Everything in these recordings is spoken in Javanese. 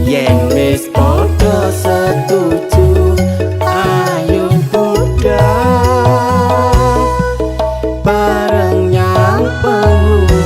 Yeah. wis padha setuju ayo budal bareng nyang penghulu.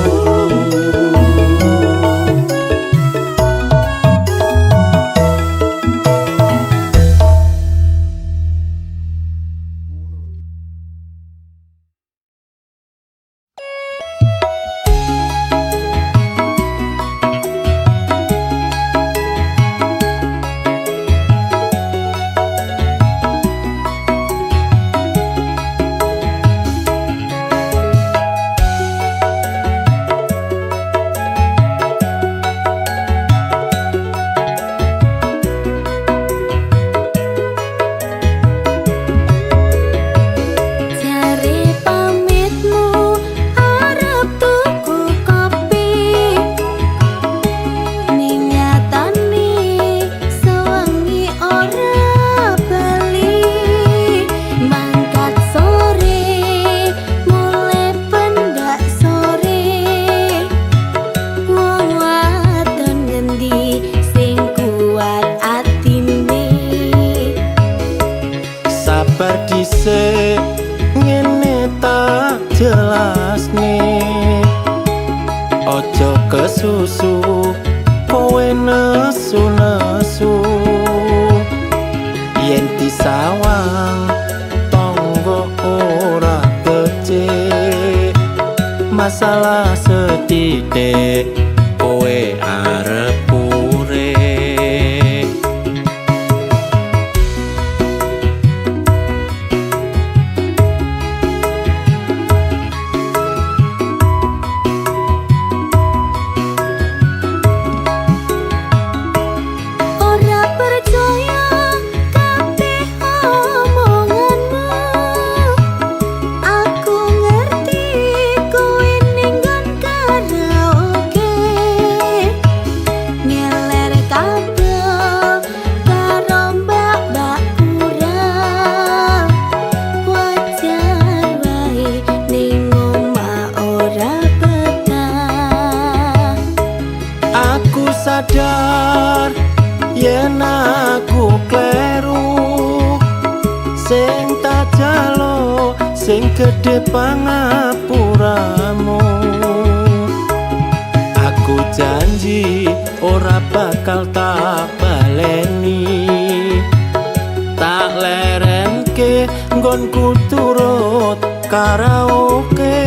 Dhisik ngene tak jelasne ojo kesusu kowe nesu-nesu yen disawang tonggo ora becik masalah sedidik kowe arep sadar yen aku kleru sing tak jalo sing gedhe pangapuramu aku janji ora bakal tak baleni tak lerenke nggonku turut karaoke.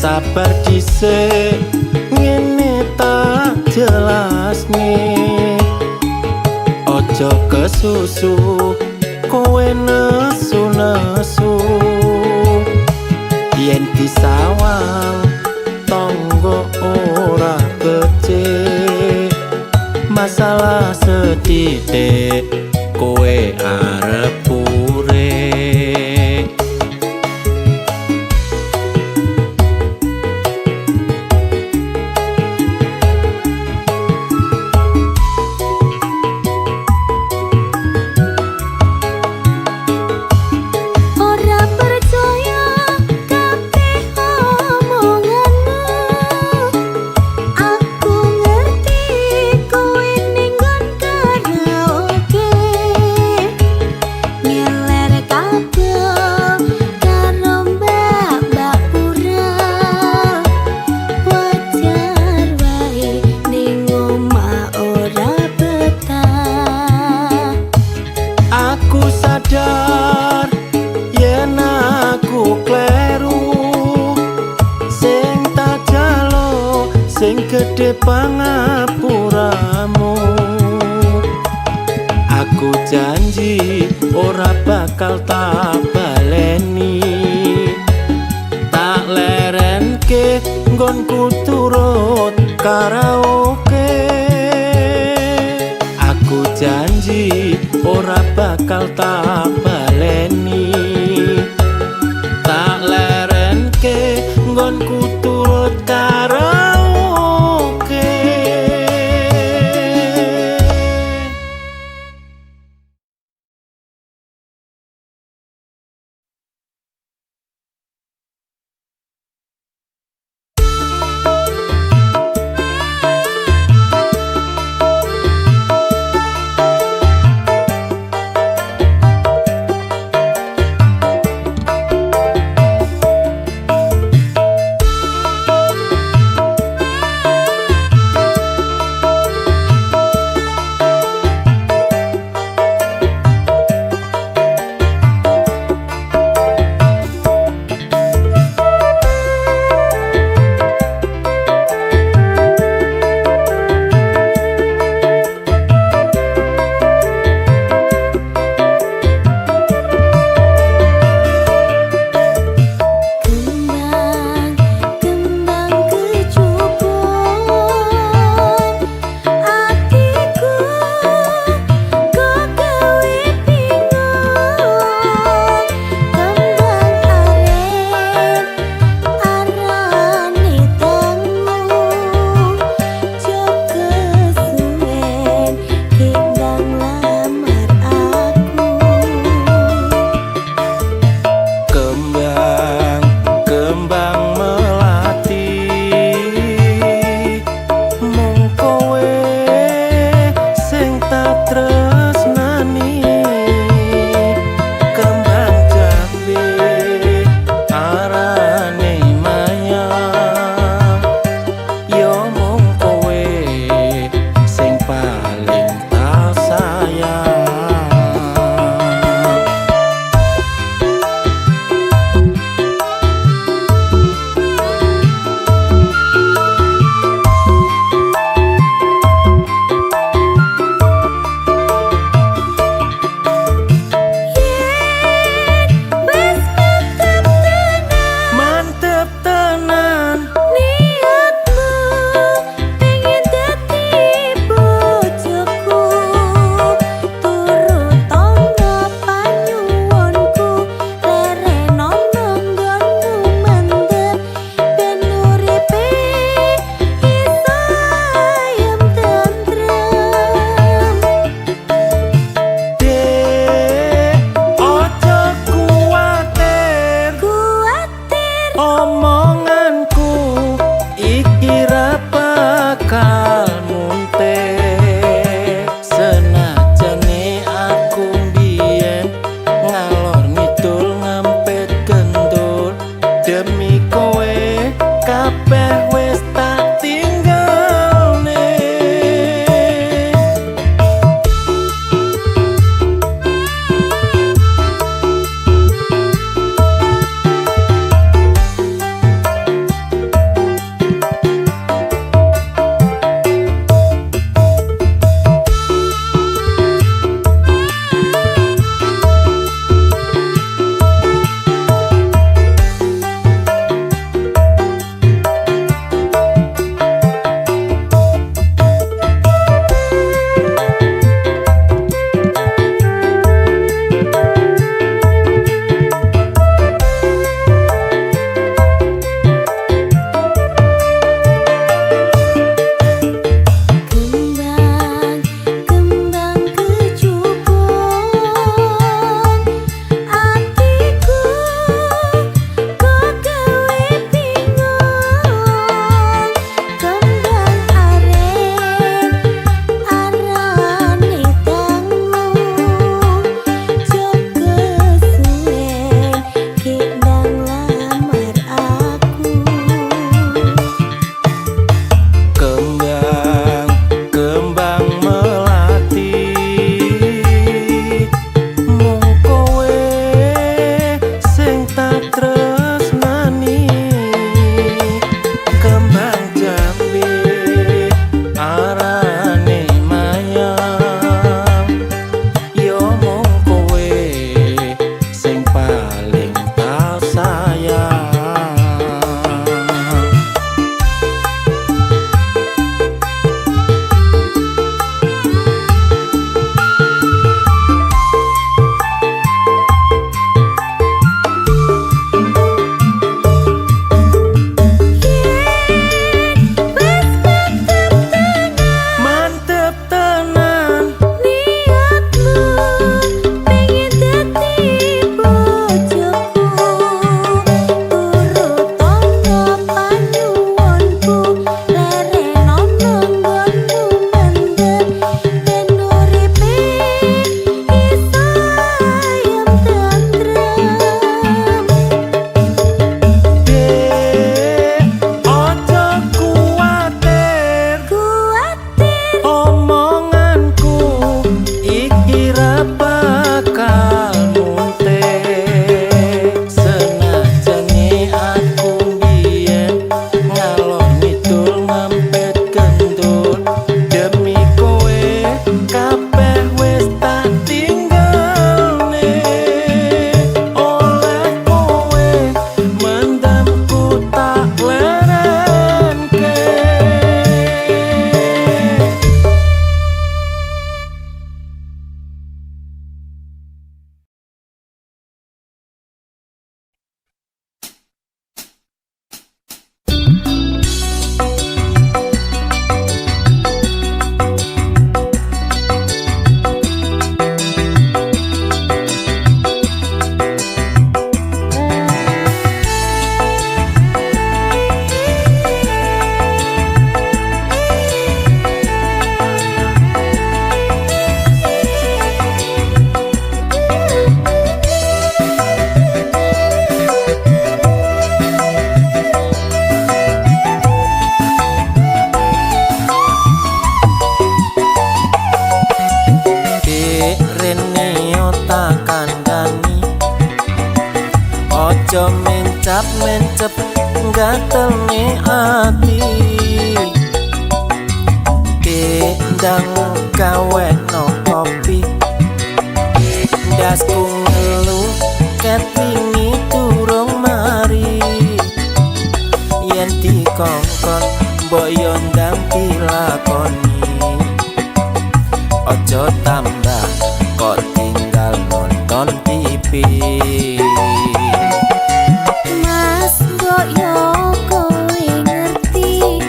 Sabar dhisik ngene tak jelasne ojo kesusu kowe nesu-nesu yen disawang tonggo ora becik masalah sedidik kowe arep gedhe pangapuramu. Aku janji ora bakal tak baleni, tak lerenke nggonku turut karaoke. Aku janji ora bakal tak baleni, tak lerenke nggonku turut karaoke. kandhani ojo mencap-mencep gatelne ati ndang gawe no kopi dasku ngelu ket wingi durung mari yen dikongkon mbok yo ndang dilakoni ojo tambah kok tinggal nonton TV. Mas mbok yo kowe ngerti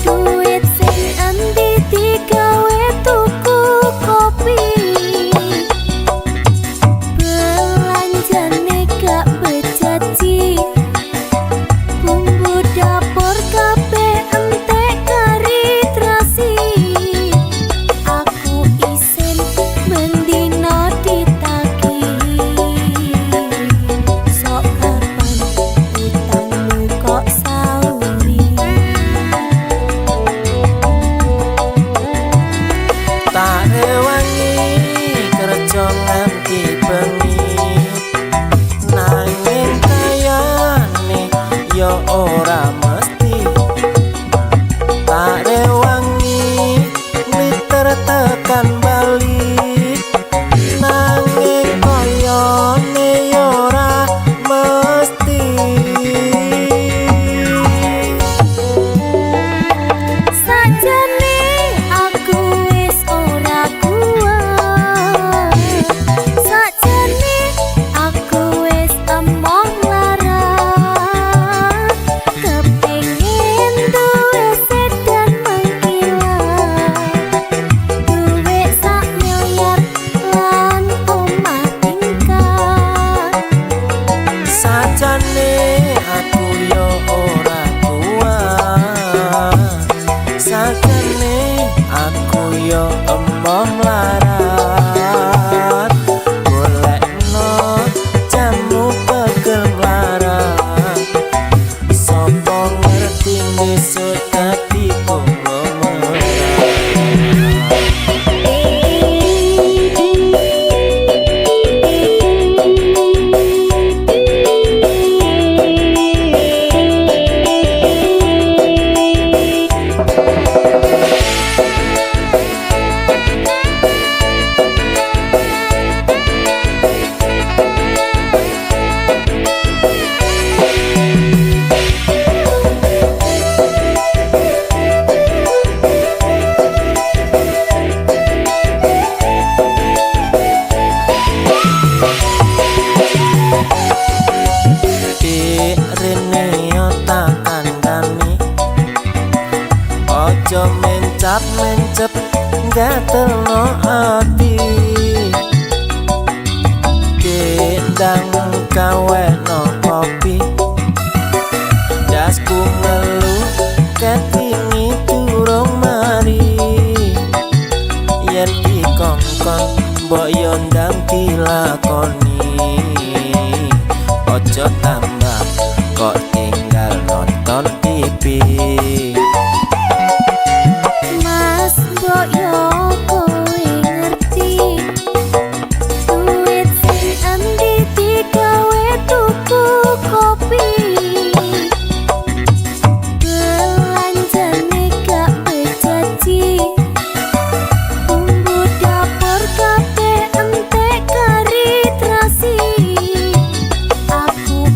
duit sing endi digawe tuku kopi belanjane gak bejaji bumbu dapur kabeh entek kari terasi aku isin mendino ditagih sok kapan utangmu kok sauri Tak rewangi kerja nganti bengi nanging kayane yo ora mesti tak rewangi miter tekan balik nanging kayane yo ora mesti sajane aku wis ora kuat sajane aku wis emoh lara kepengin duwe sedan mengkilat duwe sak miliar lan omah tingkat sajane aku yo ora kuat sajane aku yo emoh melarat golekno jamu pegel melarat sapa ngerti besok dadi konglomerat. Rene yo tak kandhani ojo mencap-mencep gatelno ati ndang gawe no kopi dasku ngelu ket wingi durung mari yen dikongkon mbok yo ndang dilakoni ojo tambah kok tinggal nonton TV. Mas mbok yo kowe ngerti duit sing endi digawe tuku kopi belanjane gak bejaji bumbu dapur kabeh entek kari terasi aku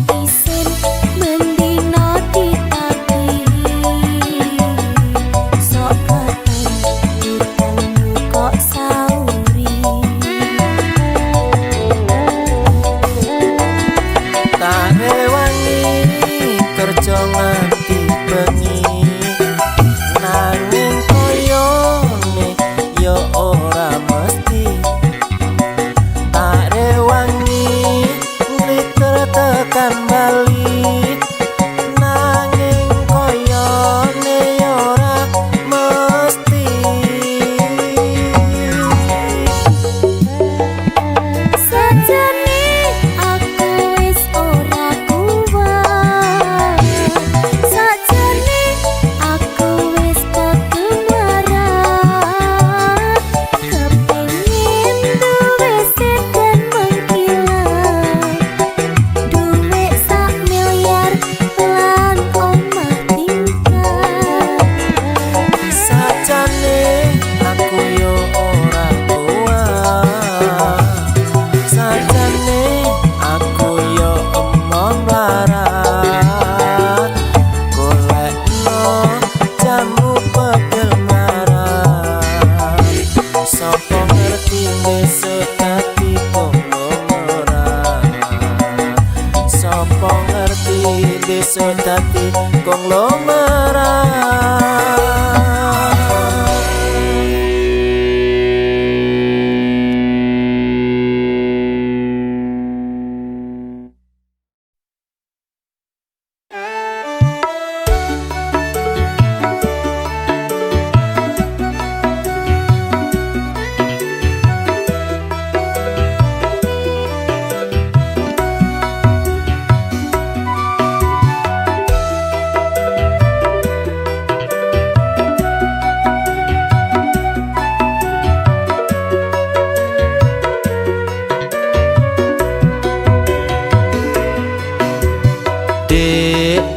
sapa ngerti besok dadi konglomerat.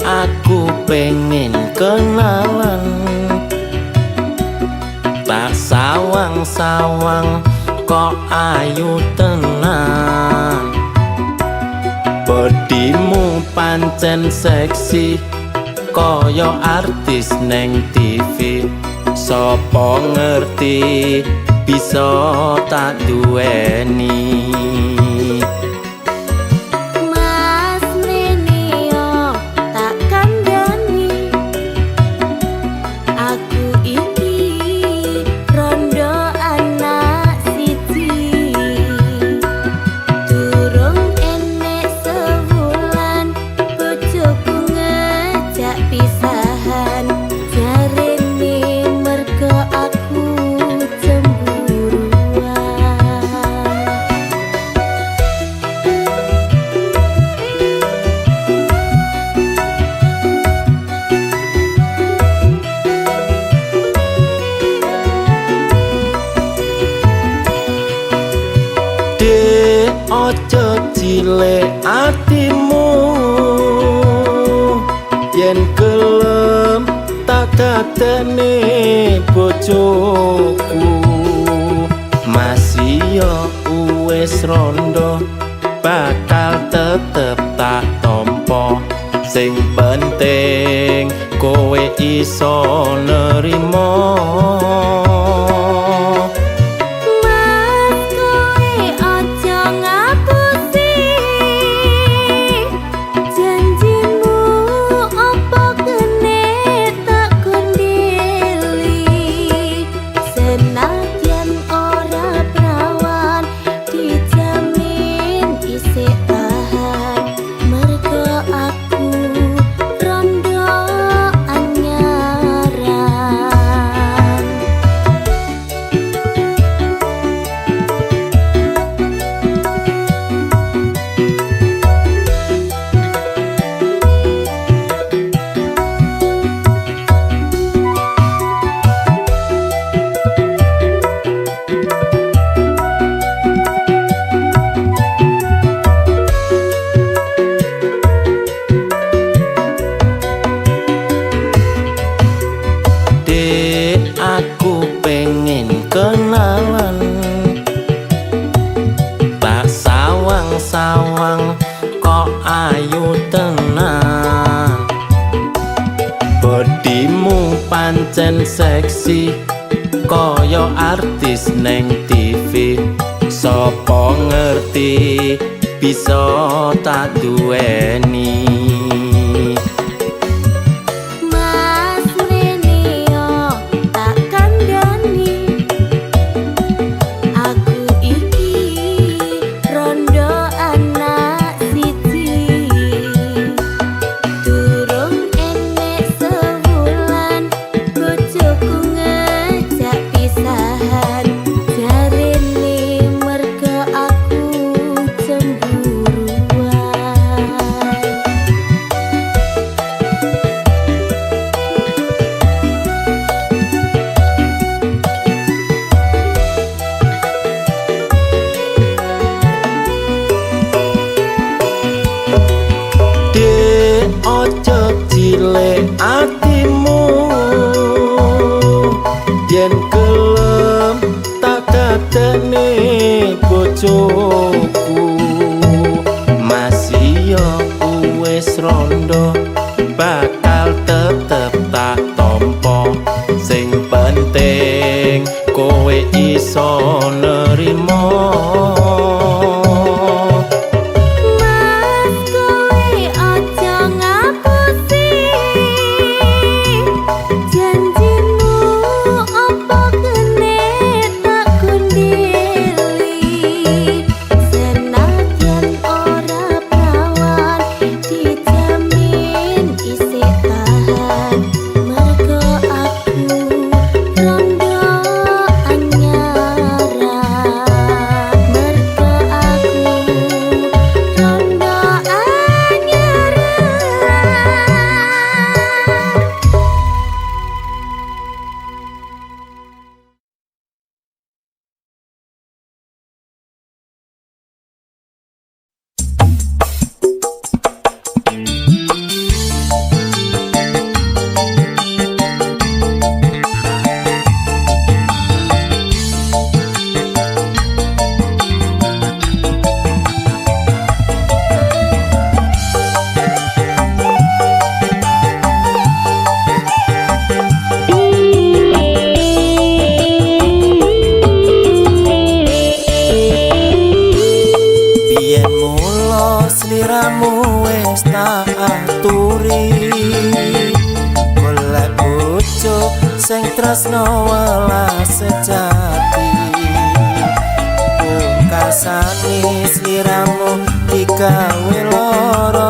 Aku pengen kenalan, tak sawang-sawang kok ayu tenan. Bodimu pancen seksi koyo artis neng TV. Sopo ngerti bisa tak duweni. Ojo cilik atimu, yen gelem tak dadekne bojoku. Masih yo wis rondo bakal tetep tak tompo. Sing penting kowe iso nerimo. Aku pengen kenalan, tak sawang-sawang kok ayu tenan. Bodimu pancen seksi koyo artis neng TV. Sopo ngerti bisa tak duweni. Atimu yen gelem tak dadekne bojoku. Masih yo wis rondo bakal tetep tak tompo. Sing penting kowe iso nerimo. Mas kowe sliramu wis tak aturi golek bojo sing tresno welas sejati pungkasane sliramu digawe lara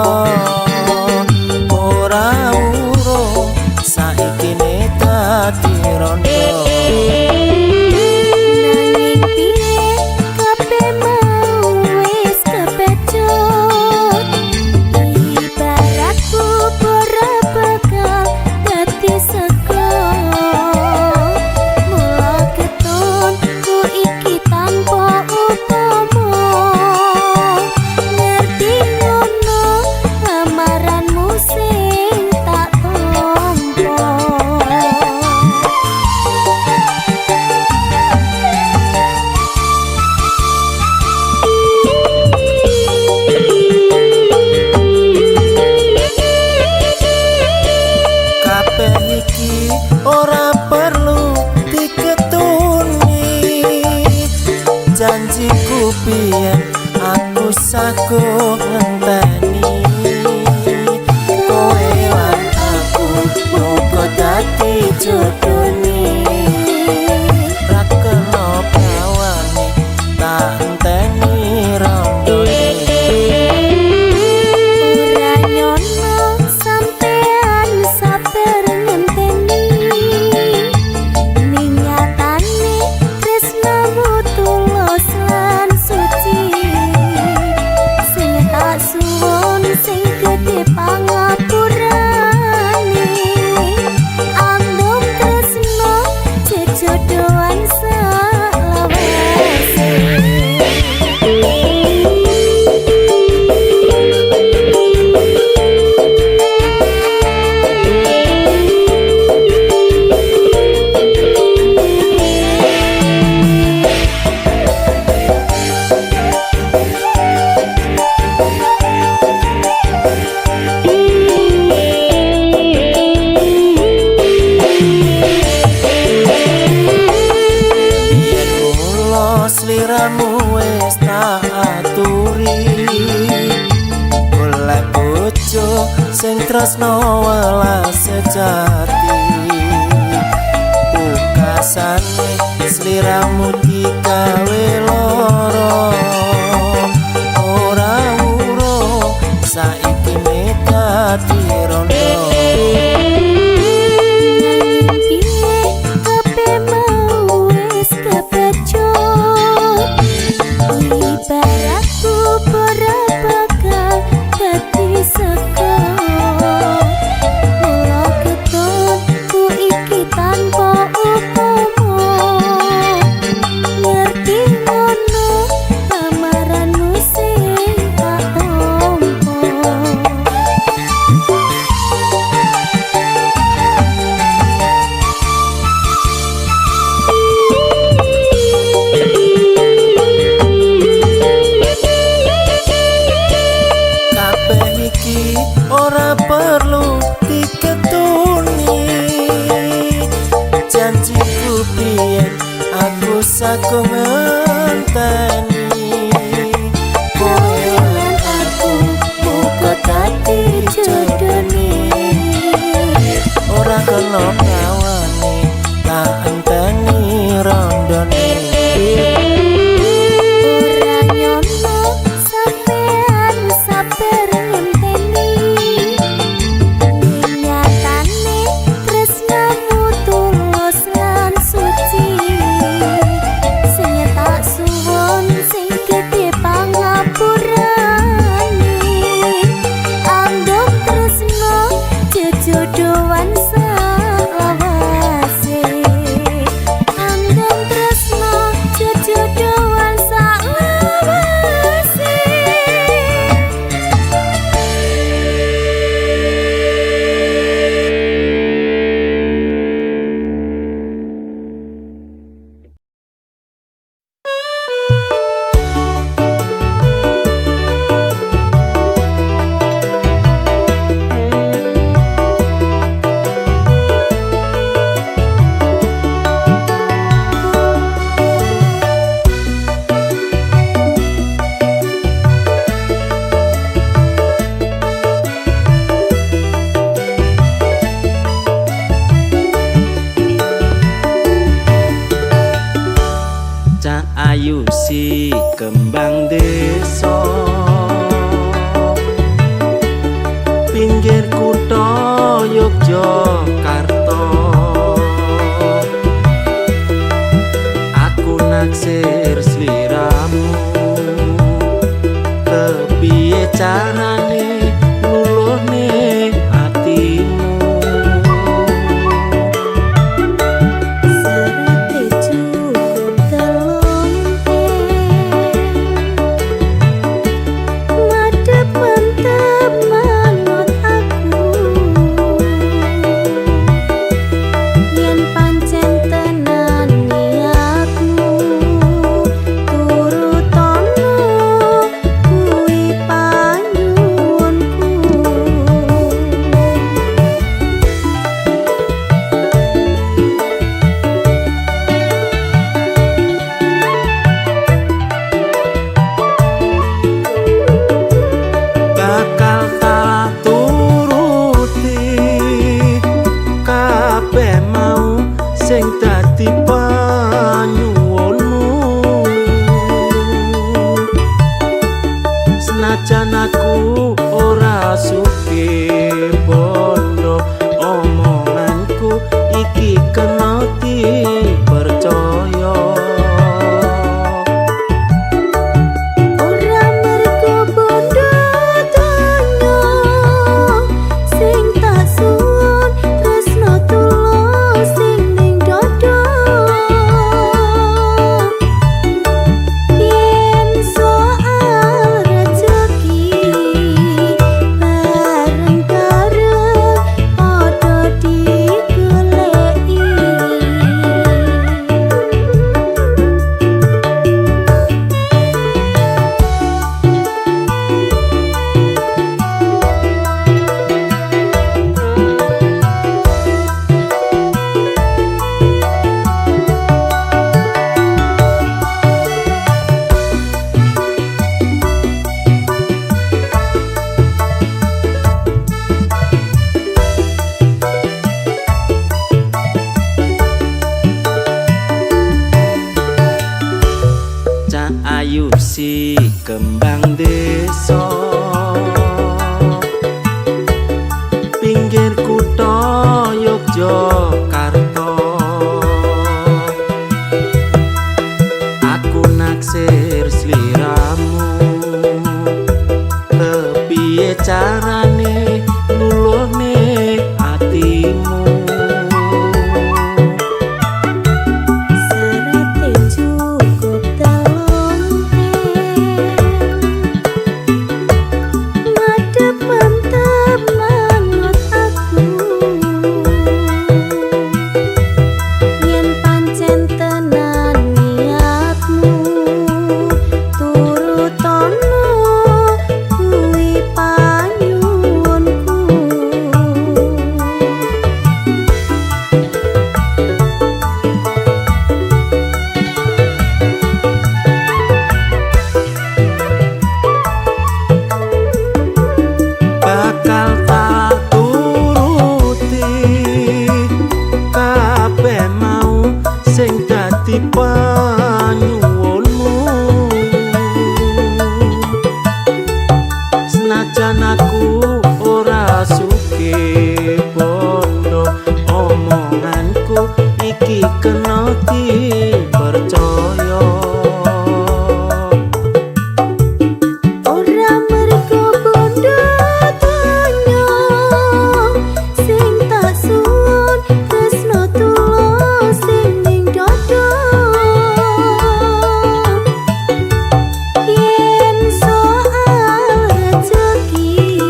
ora urung saiki ne dadi rondo. Ora perlu diketuni janjiku biyen aku saguh ngenteni kowe lan aku muga dadi jodone ra kena bawane tak enteni rondone. Sliramu wis tak aturi golek bojo sing tresno welas sejati pungkasane sliramu digawe lara ora urung saiki ne dadi rondo. Ora perlu diketuni janjiku biyen aku saguh ngenteni kowe lan aku muga dadi jodone ora kena bawane tak enteni rondone. Jodohan selawase. Kepiye carane luluhne atimu? Serate cukup telungke madhep mantep manut aku yen pancen tenan niatmu turutono kuwi panyuwunku. Bakal tak turuti kabeh mau sing dadi panyuwunmu. Senajan aku ora sugih bondo, omonganku iki kena dipercaya. Ora mergo bondo donya sing tak suwun tresno tulus sing ning dada. Yen soal rejeki bareng-bareng padha digoleki. Cak ayu si kembang desa pinggir kutha Yogyakarta. Aku naksir sliramu, kepiye carane luluhne atimu? Serate cukup telungke madhep mantep manut aku yen pancen tenan niatmu turutono kuwi panyuwunku. Bakal tak turuti kabeh mau sing dadi panyuwunmu. Senajan aku ora sugih bondo, omonganku iki kena dipercaya. Ora mergo bondo donya sing tak suwun tresno tulus sing ning dada. Yen soal rejeki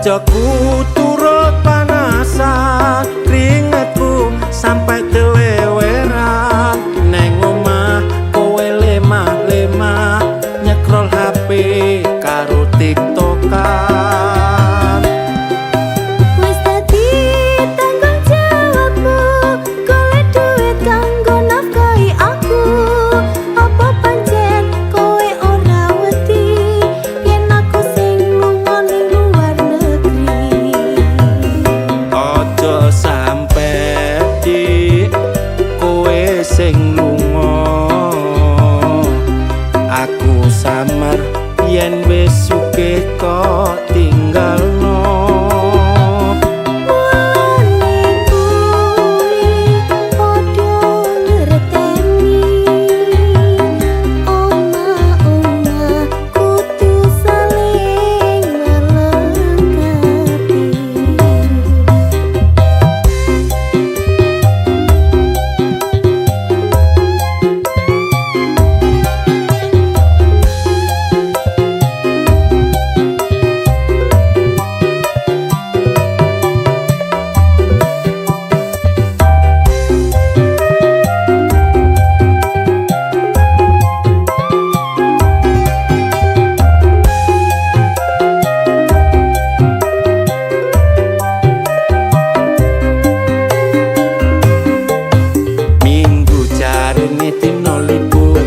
Kerjaku turut panasan, keringetku sampai teleweran. Neng omah kowe lemah-lemah nyekrol HP karo TikTokan. Wis dadi tanggung jawabmu, golek duit kanggo nafkahi aku. Apa pancen kowe ora wedi yen aku sing lunga ning luar negeri? Ojo sampe dik kowe sing lunga, aku samar yen wis sugih kok tinggalno. Mulane kuwi padha ngerteni, omah-omah kudu saling melengkapi. Minggu jarine dina libur,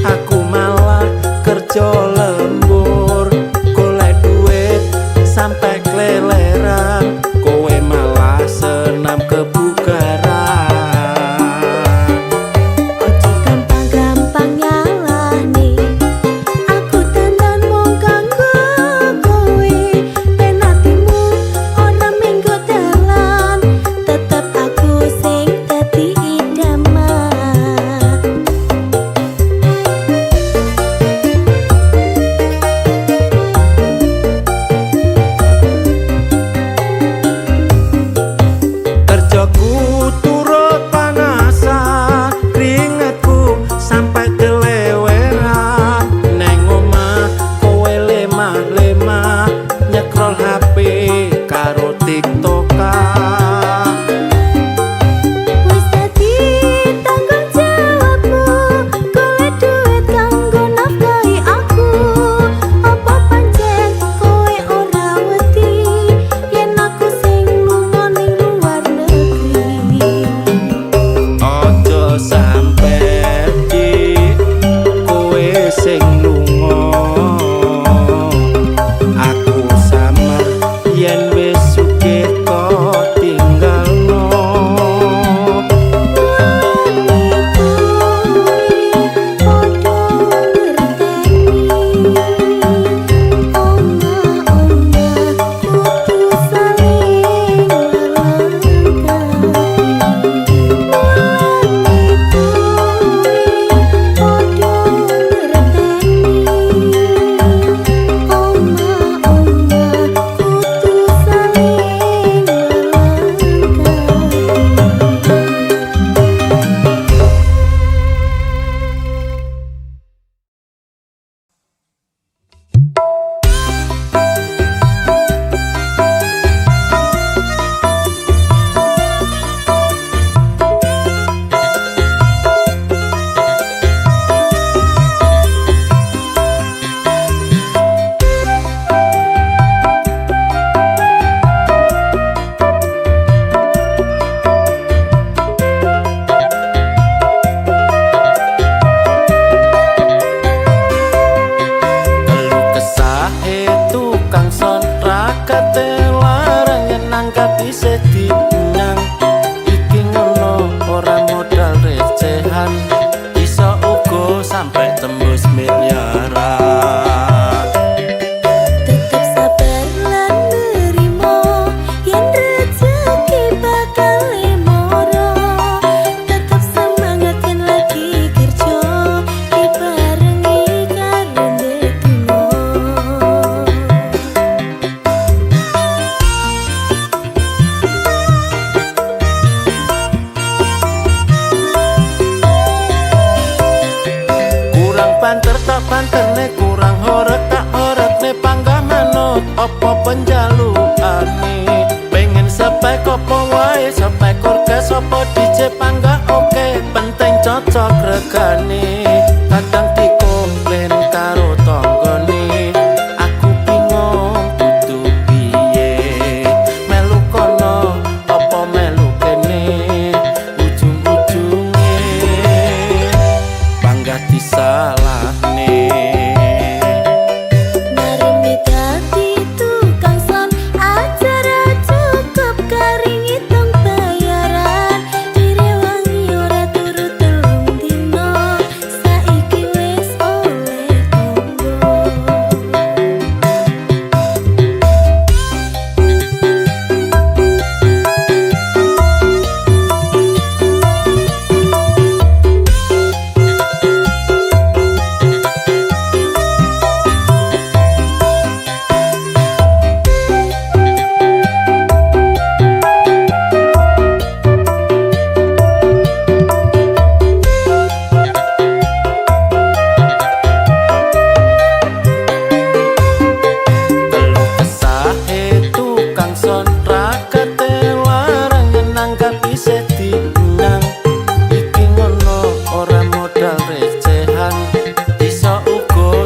aku malah kerja lembur. Golek duit sampai keleleran, kowe malah senam kebugaran. Ojo gampang-gampang nyalahne, aku tenan mung kanggo kowe. Ben atimu ora minggu dalan, tetep aku sing dadi idaman. Kerjaku turut panasan, keringetku sampai teleweran. Neng omah kowe lemah-lemah nyekrol HP karo TikTokan. Wis dadi tanggung jawabmu, golek duit kanggo nafkahi aku. Apa pancen kowe ora wedi yen aku sing lunga ning luar negeri? Ojo sampe dik kowe sing lunga, aku samar yen wis sugih kok tinggalno. Keluh kesahe tukang son rakate larang nyenang kati sedinyang. Iki ngono ora modal recehan, iso uga sampai tembus miliaran. Tetep sabar lan nerimo, yen rezeki bakal lemoro. Tetep semangat yen lagi kerja, dibarengi karo ndedonga. manut apa penjalukane. Pengen spek apa wae, spek orkes apa DJ panggah oke, penting cocok regane. Kadang dikomplain karo tanggane, aku bingung kudu piye. Melu kono apa melu kene, ujung-ujunge panggah disalahne.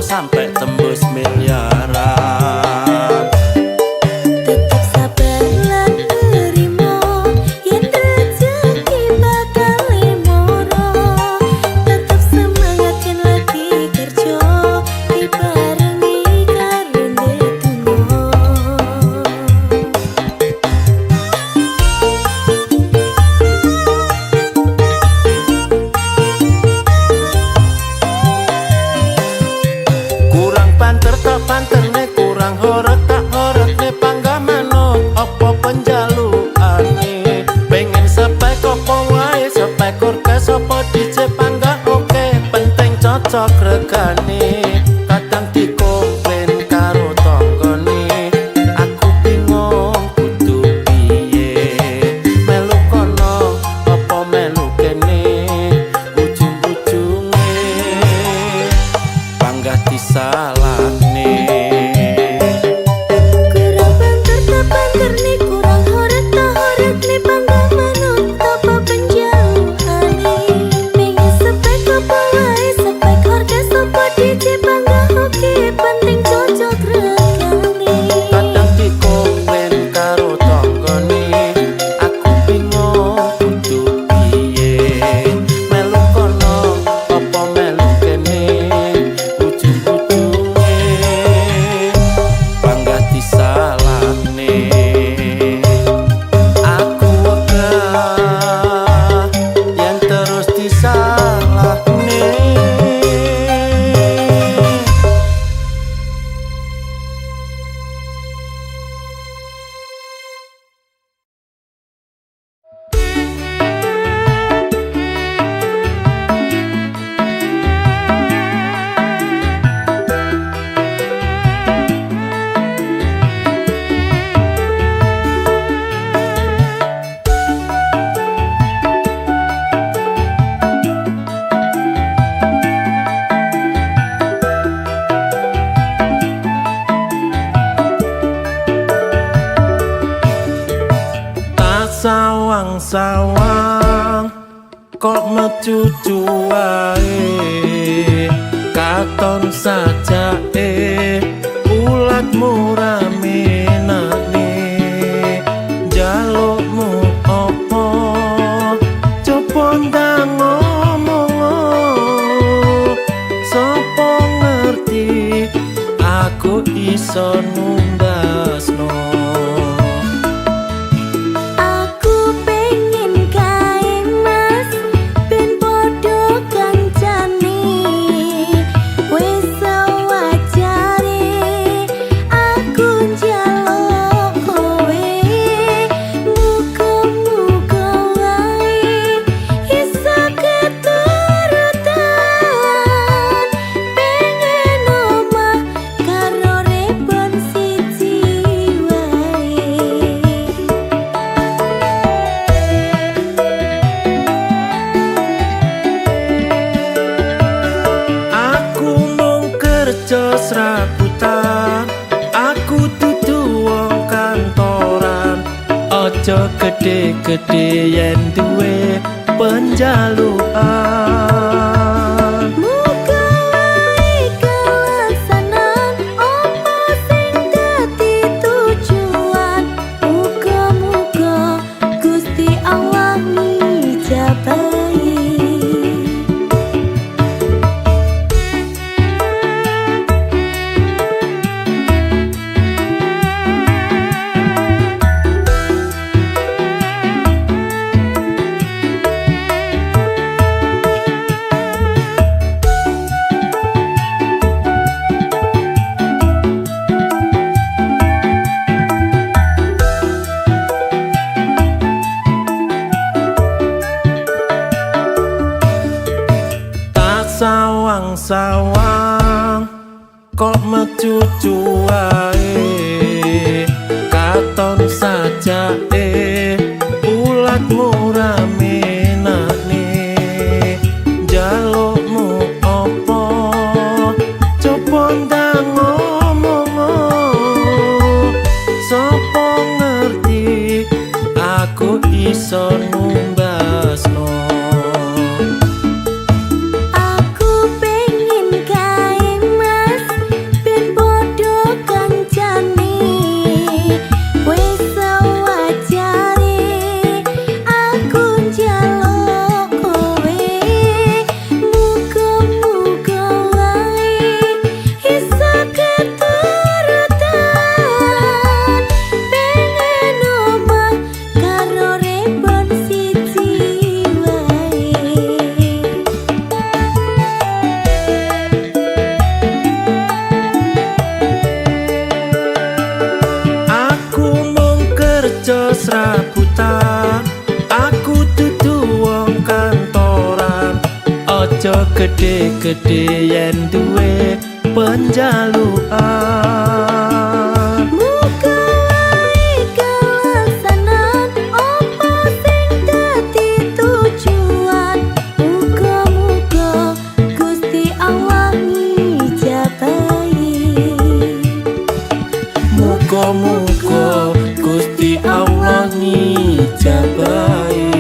Sampai tembus miliaran. Tetap sabar lan nerimo, yen rezeki bakal lemoro. Tetap semangat yen lagi kerja, dibarengi karo ndedonga. Panter tak panterne, kurang horeg tak horegne, panggah manut apa penjalukane. Pengen spek apa wae, spek orkes apa DJ panggah oke, penting cocok regane. Kadang dikomplain karo tanggane, aku bingung kudu piye. Melu kono apa melu kene, ujung-ujunge panggah disalahne. Kurang banter tak banter nih, kurang horeg tak horeg nih, panggah manut apa penjalukane. Pengen spek apa wae, spek orkes apa DJ panggah oke, penting cocok regane. Kadang dikomplain karo tanggane, aku bingung kudu piye. Melu kono apa melu kene, ujung-ujunge panggah disalahne. Aku wegah yen terus disalahne. Sawang-sawang kok mecucu wae, katon sajake ulatmu ramenane. Jalukmu opo coba ndang ngomong, sapa ngerti aku iso nundasno. Aku Ojo gede-gede yen duwe penjalukan. Muga wae kelaksanan apa sing dadi tujuan. Muga-muga Gusti Allah ngijabahi. Sawang-sawang kok mecucu wae, katon sajake ulatmu rame nakne. Jalukmu opo coba ndang ngomong, sopo ngerti aku iso numbasno. Serabutan, aku dudu wong kantoran. Ojo gede-gede yen duwe penjalukan. Muga wae kelaksanan apa sing dadi tujuan. Muga-muga Gusti Allah ngijabahi. Muga-muga Gusti Allah ngijabahi.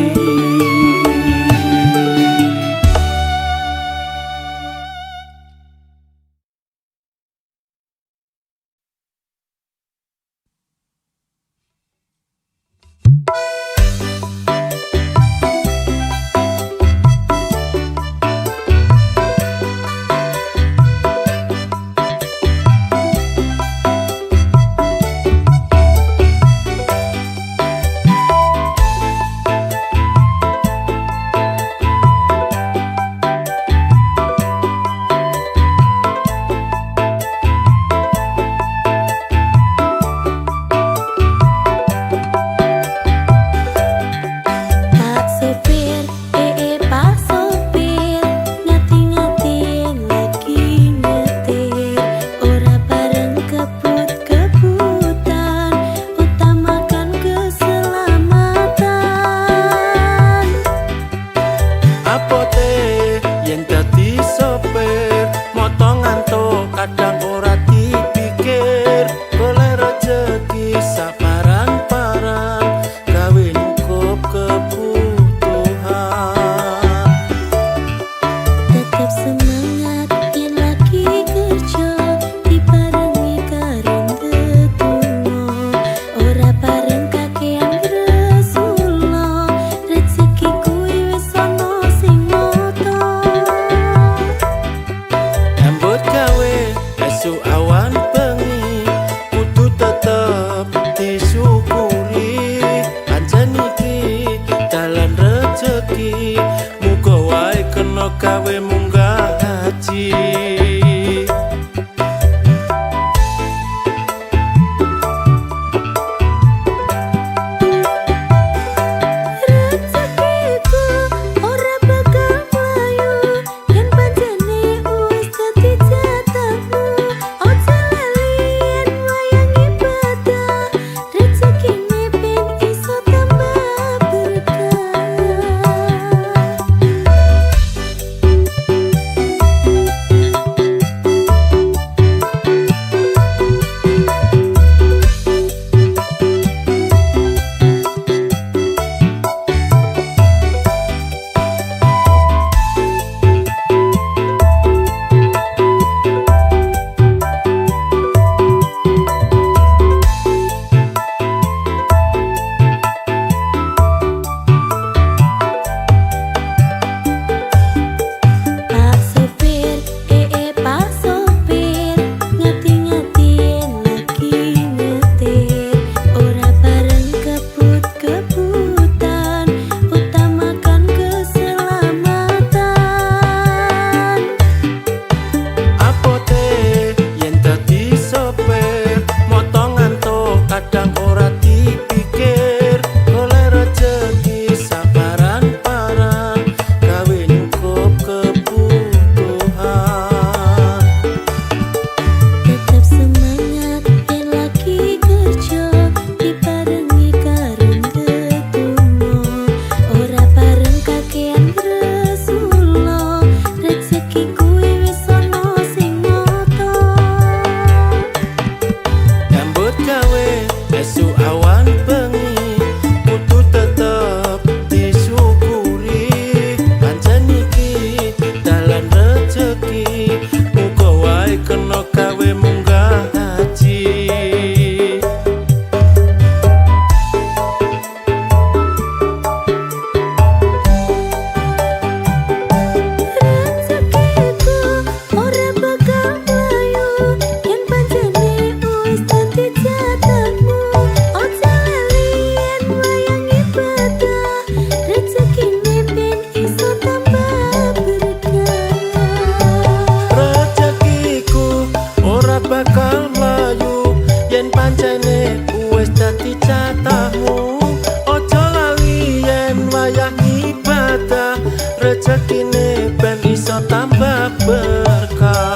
pancene wis dadi jatahmu. Ojo lali yen wayah ibadah, rezekine ben iso tambah berkah.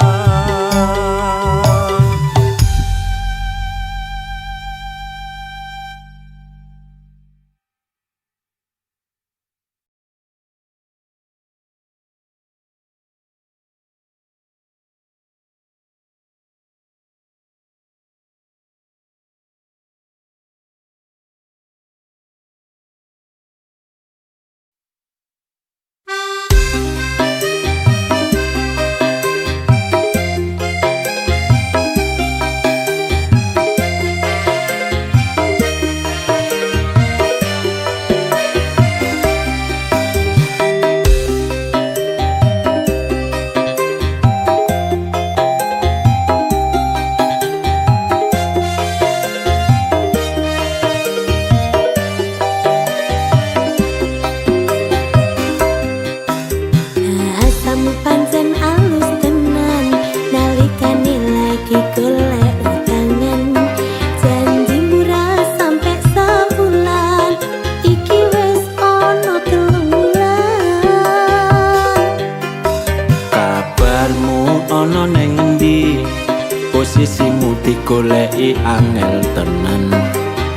Posisimu digoleki angel tenan,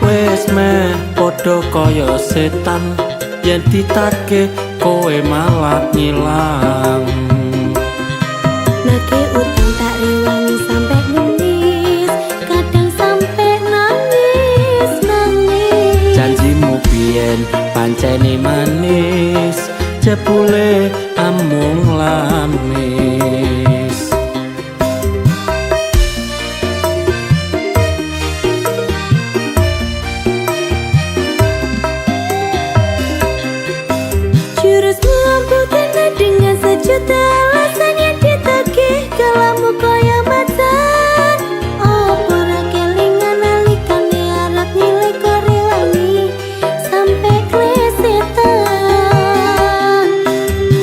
wis meh padha kaya setan, yen ditagih kowe malah ngilang. Nagih utang tak rewangi sampe nangis, kadang sampe nangis. Janjimu biyen pancene manis, jebule amung lamis. Jurusmu ampuhkan dengan sejuta alasan yang ditagih, kalamu kaya macan. Apa ra kelingan nalikane arep nilai korewangi sampe klesetan.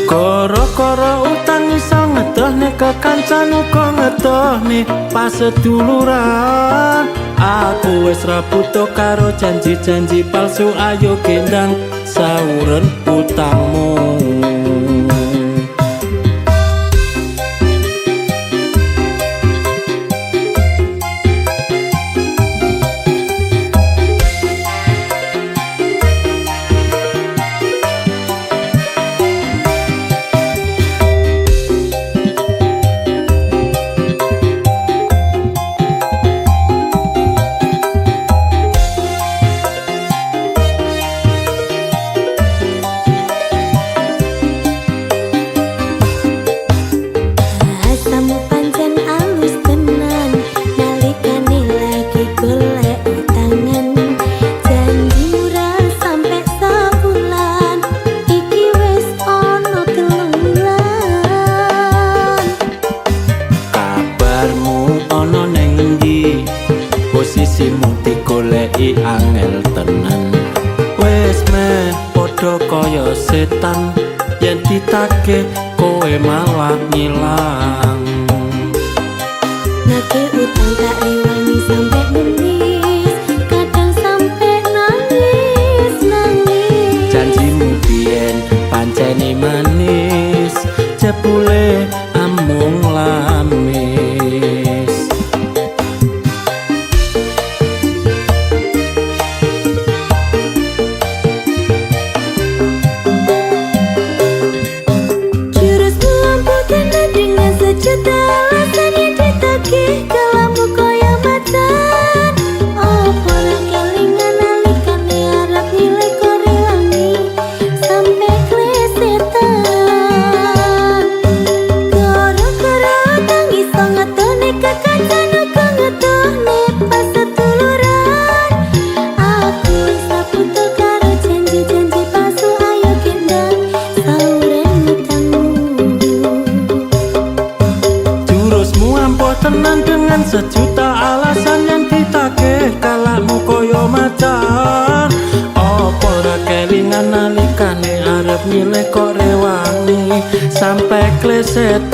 Koro-koro utang iso ngedohne kekancan uga ngedohne paseduluran. Aku wis ra butuh karo janji-janji palsu, ayo gendang sauren utangmu. Posisimu digoleki angel tenan, wis meh padha kaya setan, yen ditagih kowe malah ngilang. Nagih utang tak rewangi sampe nangis, kadang sampe nangis. Janjimu biyen pancene manis, jebule amung lamis. Sejuta alasan yang ditagih, kalamu kaya macan. Apa ra kelingan nalikane arep nilai korewangi sampe klesetan. Koro-koro utang iso ngetone kekancan uga ngetone paseduluran. Aku wis ra butuh karo janji-janji palsu, ayo gendang sauren utangmu. Tenan dengan sejuta alasan yang ditagih, kalamu koyo macan. Apa ra kelingan nalikane arep nilai kok rewangi sampe klesetan.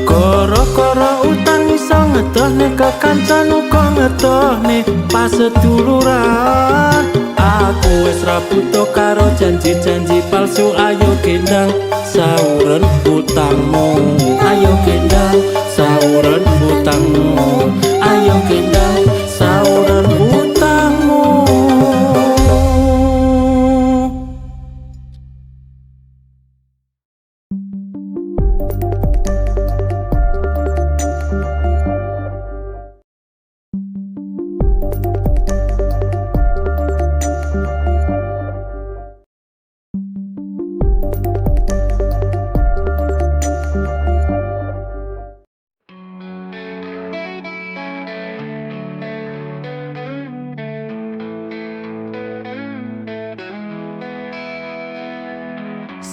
Koro-koro utang iso ngetehne kekancan uga ngetehne pas seduluran. Aku wis ra butuh karo janji-janji palsu. Ayo gendang sauren utangmu, ayo gendang sauren utangmu, ayo gendang sauren utangmu.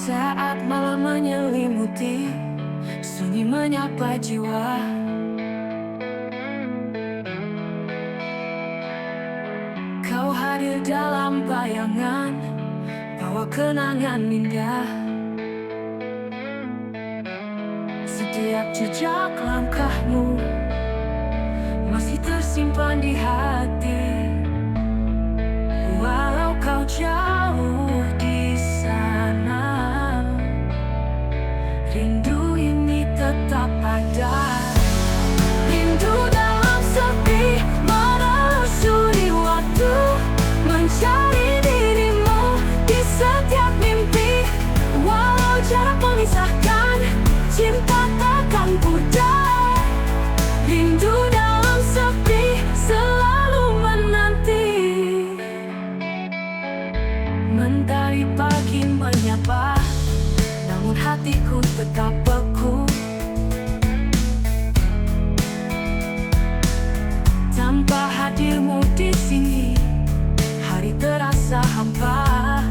Saat malam menyelimuti, sunyi menyapa jiwa. Kau hadir dalam bayangan, bawa kenangan indah. Setiap jejak langkahmu masih tersimpan di hati. Walau kau jauh di sana, rindu ini tetap ada. Rindu dalam sepi, menelusuri waktu, mencari dirimu di setiap mimpi. Walau jarak memisahkan, cinta takkan pudar. Rindu dalam sepi, selalu menanti. Mentari pagi menyapa, namun hatiku tetap beku. Tanpa hadirmu di sini, hari terasa hampa.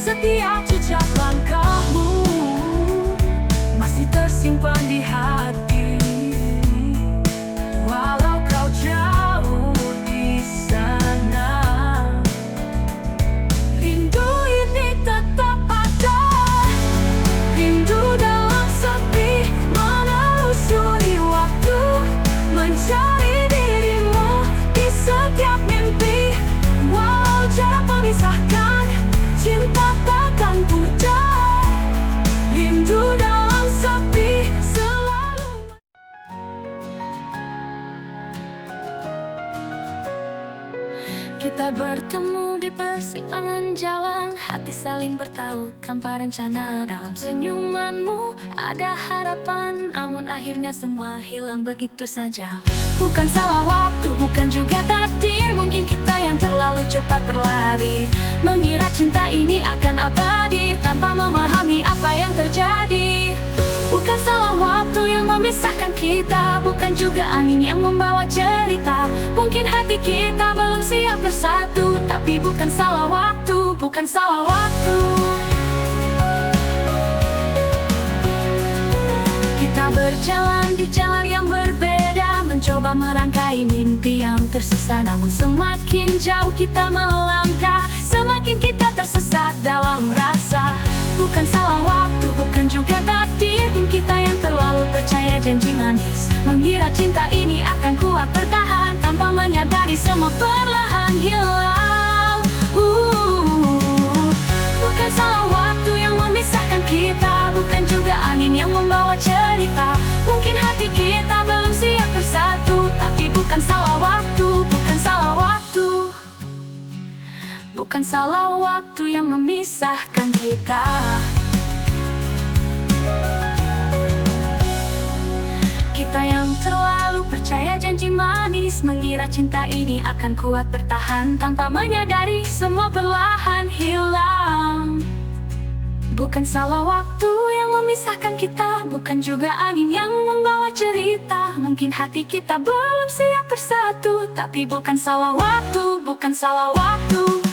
Setiap jejak langkahmu masih tersimpan di hati. Walau kau jauh di sana, rindu ini tetap ada. Rindu dalam sepi, menelusuri waktu, mencari dirimu di setiap mimpi. Walau jarak memisahkan, cinta takkan pudar. Rindu dalam sepi, selalu. Kita bertemu di persimpangan jalan, hati saling bertahu tanpa rencana. Dalam senyumanmu ada harapan, namun akhirnya semua hilang begitu saja. Bukan salah waktu, bukan juga takdir, mungkin kita yang terlalu cepat berlari, mengira cinta ini akan abadi tanpa memahami apa yang terjadi. Bukan salah waktu yang memisahkan kita, bukan juga angin yang membawa cerita. Mungkin hati kita belum siap bersatu, tapi bukan salah waktu, bukan salah waktu. Kita berjalan di jalan yang berbeda, mencoba merangkai mimpi yang tersisa. Namun semakin jauh kita melangkah, semakin kita tersesat dalam rasa. Bukan salah waktu, bukan juga takdir, kita yang terlalu percaya janji manis, mengira cinta ini akan kuat bertahan, tanpa menyadari semua perlahan hilang. Bukan salah waktu yang memisahkan kita, bukan juga angin yang membawa cerita. Mungkin hati kita belum siap bersatu, tapi bukan salah waktu, bukan salah waktu. Bukan salah waktu yang memisahkan kita. Kita yang terlalu percaya janji manis, mengira cinta ini akan kuat bertahan, tanpa menyadari semua perlahan hilang. Bukan salah waktu yang memisahkan kita, bukan juga angin yang membawa cerita. Mungkin hati kita belum siap bersatu, tapi bukan salah waktu, bukan salah waktu.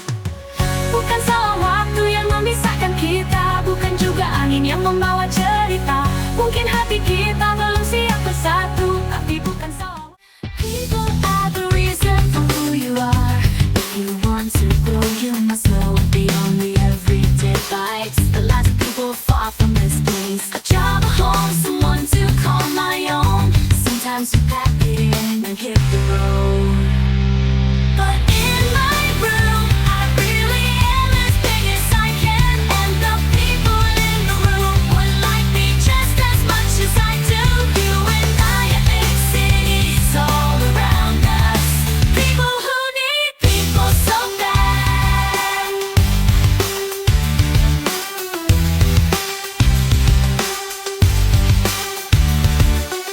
Bukan salah waktu yang memisahkan kita, bukan juga angin yang membawa cerita. Mungkin hati kita belum siap bersatu, tapi bukan salah. People are the reason for who you are. If you want to grow, you must know beyond the everyday bites. The lives of people far from this place. A job, a home, someone to call my time to pack it in and hit the road. But in my room, I really am as big as I can, and the people in the room would like me just as much as I do. You and I are big cities all around us, people who need people so bad.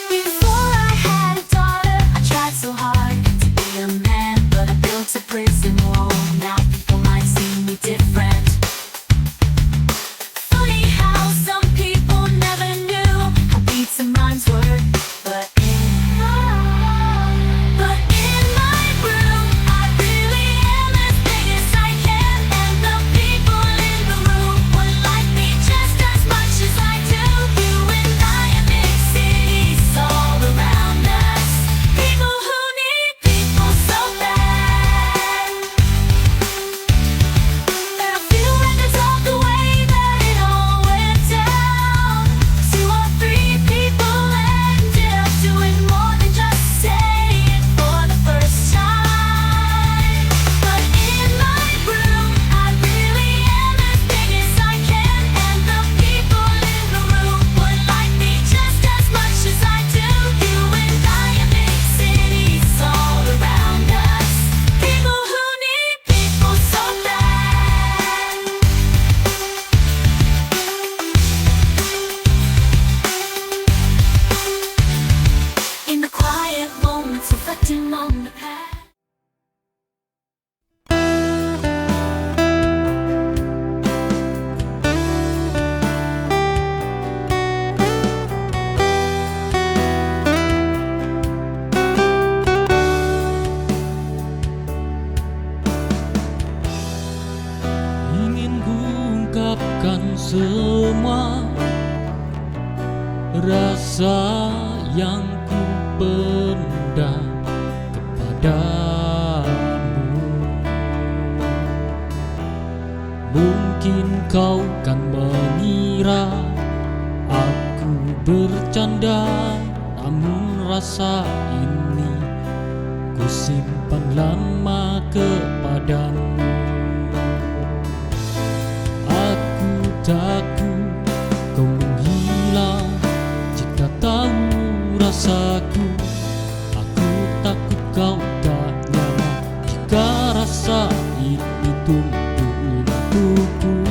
Before I had a daughter, I tried so hard to be a man, but I built a prison wall. Now people might see me different. Funny how some people never knew how beats and rhymes work. But in my room, I really am as big as I can, and the people in the room would like me just as much as I do. You and I are big cities all around us, people who need people so bad. And I feel like I talk the way that it all went down. 2 or 3 people ended up doing more than just say it for the first time. But in my room, I really am as big as I can, and the people in the room would like me just as much as I do. You and I are big cities all around us, people who need people so bad. In the quiet moments, reflecting on the past. Ingin ku ungkapkan semua rasa yang ku pendam kepadamu. Mungkin kau kan mengira aku bercanda, namun rasa ini ku simpan lama kepadamu. Aku takut kau menghilang jika tahu rasaku. Aku takut kau tak nyaman jika rasa ini tumbuh untukku.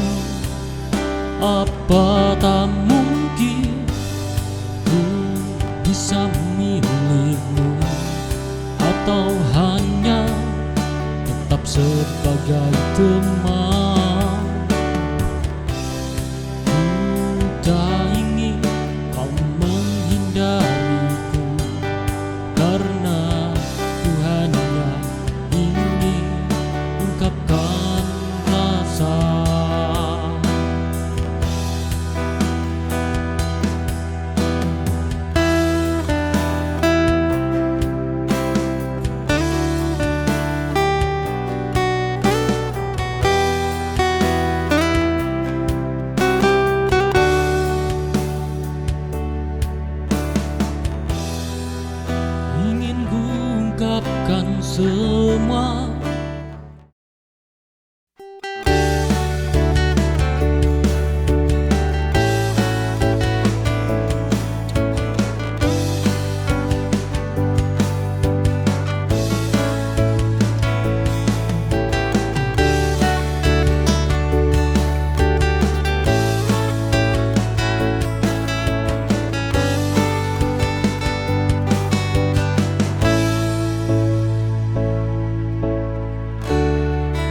Apa tak mungkin ku bisa memilihmu, atau hanya tetap sebagai teman? Ku tak ingin kau menghindariku, karena ku hanya ingin ungkapkan rasa. Ingin ku ungkapkan semua.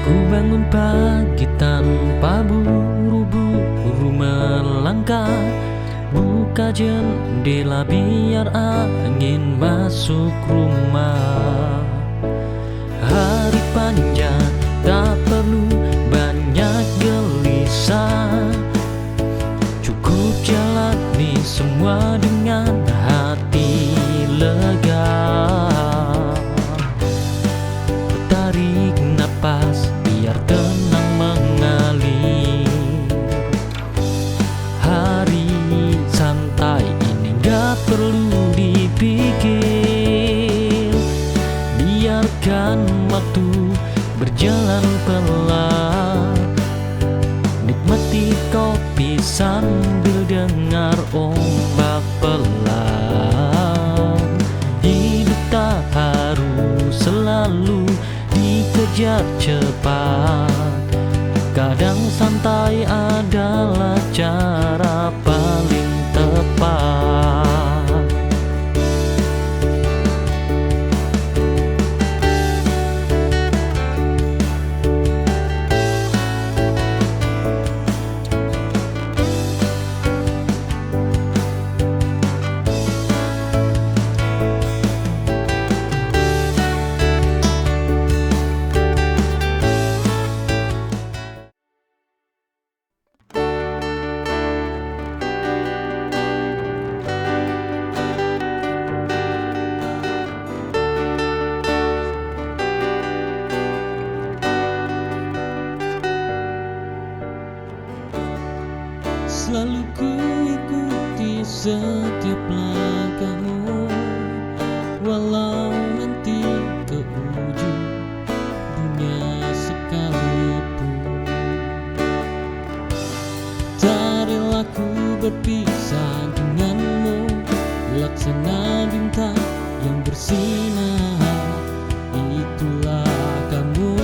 Ku bangun pagi tanpa buru-buru melangkah, buka jendela biar angin masuk rumah. Hari panjang tak perlu banyak gelisah, cukup jalani semua dengan hati lega. Tarik napas biar tenang mengalir. Hari santai ini gak perlu dipikir. biarkan waktu berjalan pelan. Nikmati kopi sambil dengar ombak pelan. Hidup tak harus selalu dikejar cepat. Kadang santai adalah cara paling tepat. Selalu ku ikuti setiap langkahmu, walau nanti ke ujung dunia sekalipun. Carilah ku berpisah denganmu, laksana bintang yang bersinar, itulah kamu.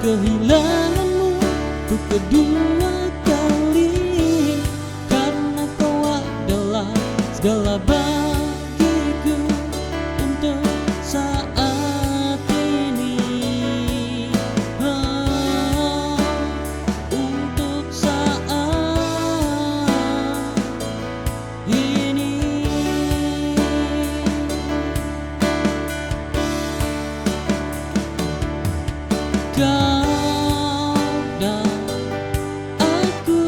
Kehilanganmu untuk kedua kali, karena kau adalah segala bagiku untuk saat ini. Untuk saat ini. Kau dan aku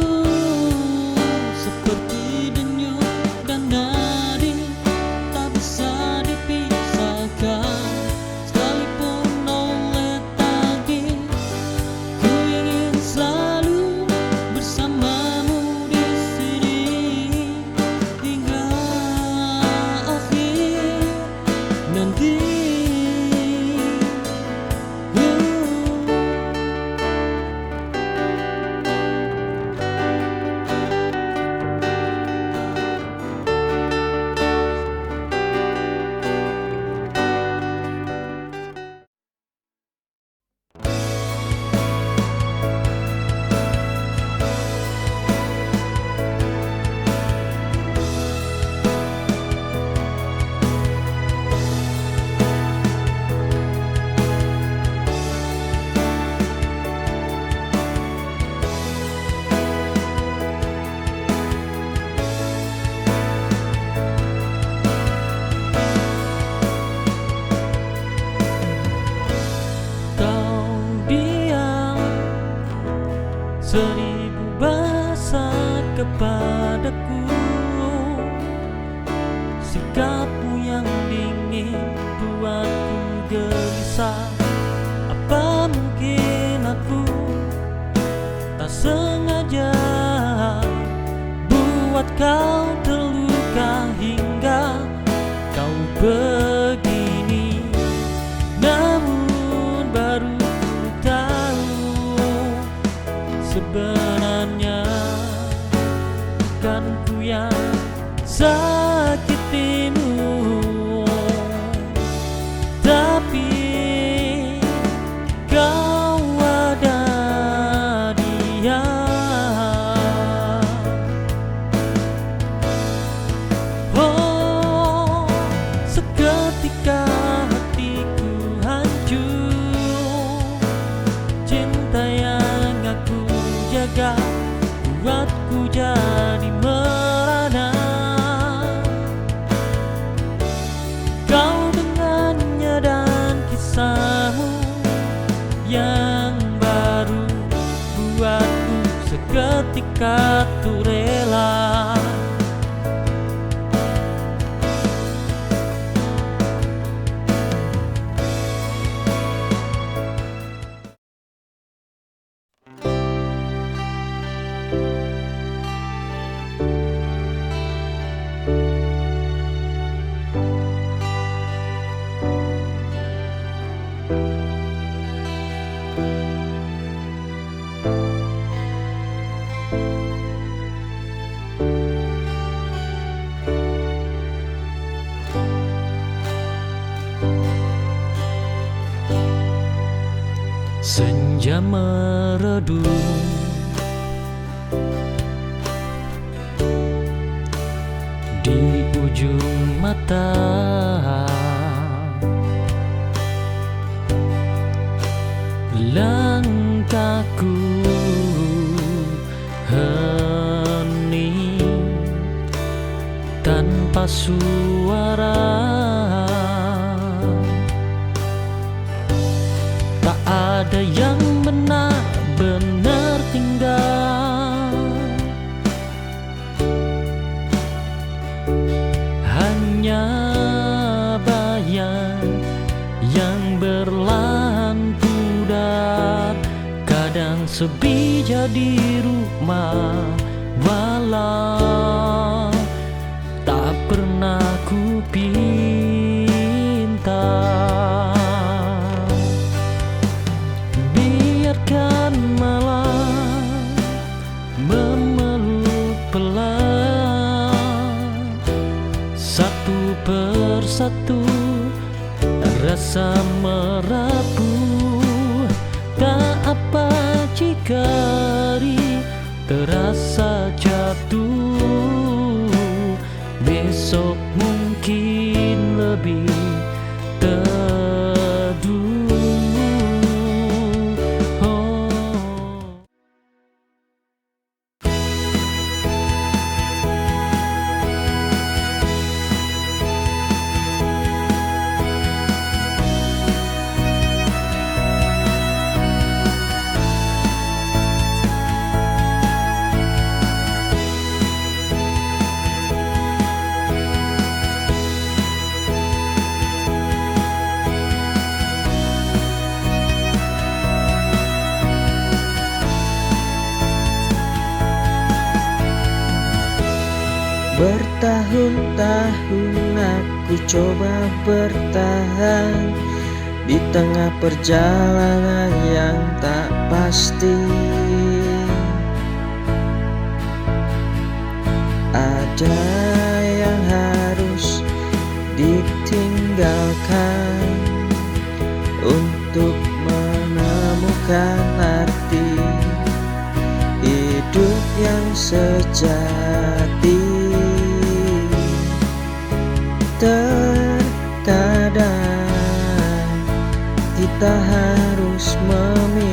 seperti denyut dan nadi, tak bisa dipisahkan sekalipun oleh takdir. Ku ingin selalu bersamamu di sini hingga akhir nanti. Seribu bahasa kepadaku, sikapmu yang dingin buatku gelisah. Apa mungkin aku tak sengaja buat kau terluka hingga kau begini? Namun baru ku tahu, sebenarnya bukan ku yang sakitimu, tapi kau ada dia. Oh, seketika hatiku hancur. Cinta yang aku jaga buatku jadi merana. Kau dengannya dan kisahmu yang baru buatku seketika tuh rela. Senja meredup di ujung mata, langkahku hening tanpa suara. Tak ada yang benar-benar tinggal, hanya bayang yang berlahan pudar. Kadang sepi jadi rumah, walau tak pernah ku pinta. Biarkan malam memeluk pelan, satu persatu rasa merapuh. Tak apa jika hari terasa jatuh, besok mungkin lebih teduh. Bertahun-tahun aku coba bertahan di tengah perjalanan yang tak pasti. Ada yang harus ditinggalkan untuk menemukan arti hidup yang sejati. Terkadang kita harus memilih,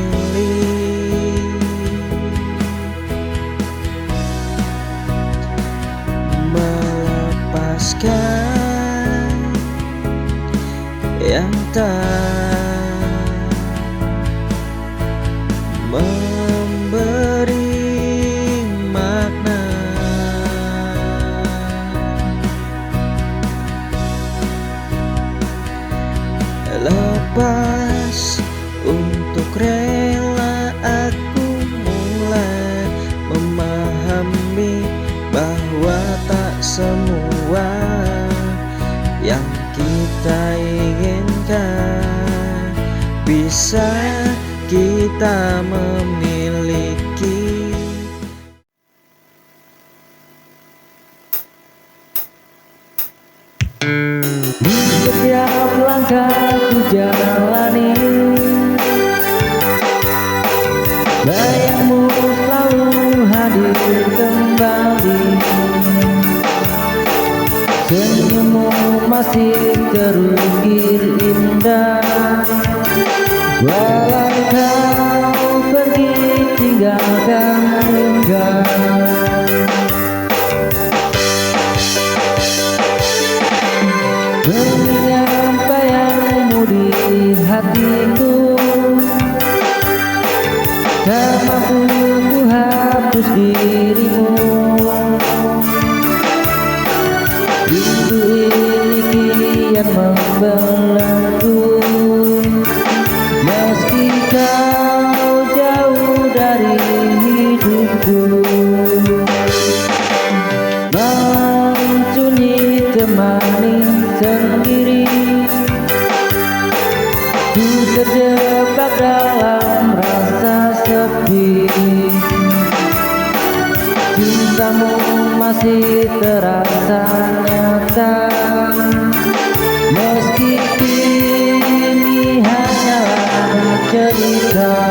melepaskan yang tak memberi makna. Lepas untuk rela, aku mulai memahami bahwa tak semua yang kita inginkan bisa kita memiliki. Di setiap langkah ku jalani, bayangmu selalu hadir kembali. Senyummu masih terukir indah, walau kau pergi tinggalkan engkau. Mengingat bayangmu di hatiku, tak mampu ku hapus dirimu. Rindu ini kian membelenggu, meski kau jauh dari hidupku. Malam sunyi temani sendiri, ku terjebak dalam rasa sepi. Cintamu masih terasa nyata, meski kini hanyalah cerita.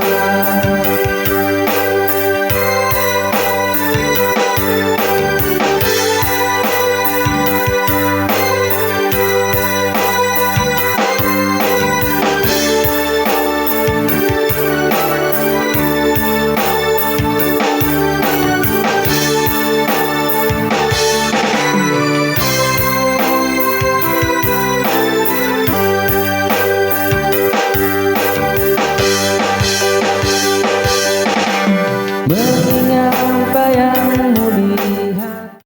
Mengingat apa yang lihat.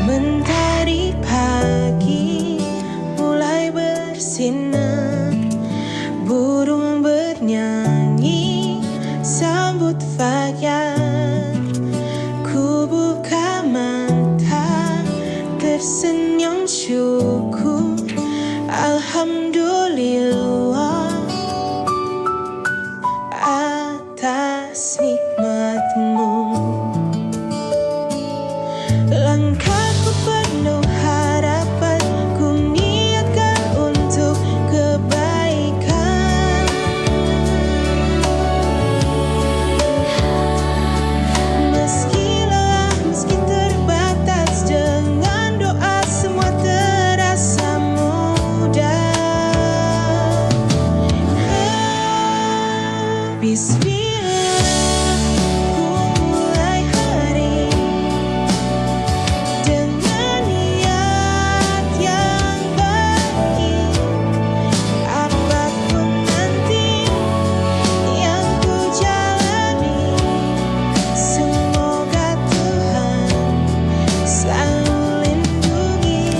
Mentari pagi mulai bersinar, burung bernyanyi sambut fajar. Ku buka mata tersenyum syukur, alhamdulillah atas nikmatmu. Langkahku penuh harapan, ku niatkan untuk kebaikan. Meski lelah, meski terbatas, dengan doa semua terasa mudah. Bismillah, ku mulai hari dengan niat yang baik. Apapun nanti yang ku jalani, semoga Tuhan selalu lindungi.